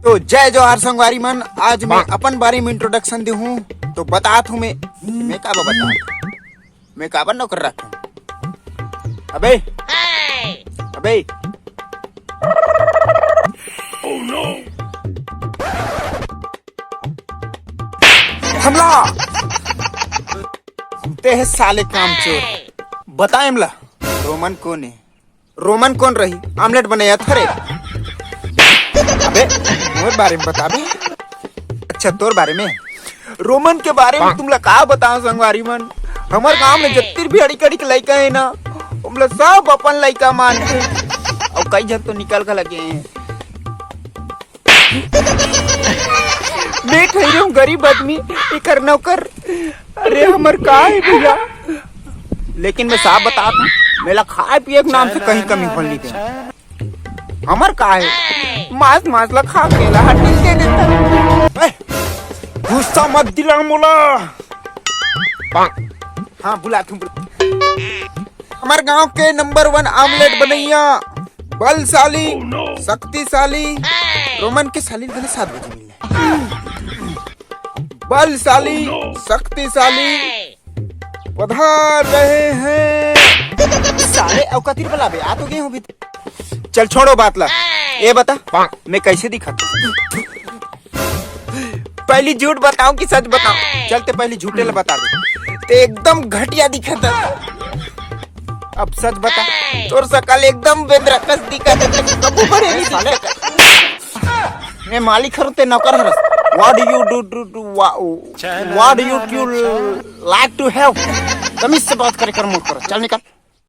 तो जय जोहार संगवारी मन। आज मैं अपन बारे में इंट्रोडक्शन दे हूँ तो बतात हूँ मैं का बता मैं काबर नौकर रखूं। अबे अबे हमला ते है साले काम चोर। बता हमला रोमन कौन है? रोमन कौन रही आमलेट बनाया थरे? अबे मोर बारे में बता बे। अच्छा तोर बारे में रोमन के बारे में तुमला का बताओ संगवारी मन। हमार गांव में जत्ती भी अड़ी कड़ी के लड़का है ना हमला सब अपन लड़का मानते और कई जन तो निकल कर लगे हैं। मैं ठहरे हूँ गरीब आदमी एक नौकर। अरे हमर का है भैया, लेकिन मैं साफ बता दूं मेरा खाए पिए के नाम से कहीं कमी फल नहीं थे। हमर का है मांस ला खा केला हड्डी दे देता। गुस्सा मत दिला मोला। हाँ बुला तुम हमारे गांव के नंबर 1 आमलेट बनैया बलशाली शक्तिशाली रोमन के साली 7 बजे मिलने बलशाली शक्तिशाली पधार रहे हैं। साले औकाती बुलावे आ तो गए हूँ भी। चल छोड़ो बात ला, ये बता मैं कैसे दिखाता हूँ। पहली झूठ बताऊं कि सच बताऊं? चलते पहले झूठे ला बता दे ते एकदम घटिया दिखा था। अब सच बता तोर सकल एकदम बेदरकस दिखा था। कबू बड़े नहीं साले मैं मालिक हूं ते नौकर हरस। What do you do what do you like to have? तमीज से बात करे कर मुंह कर। चल निकल।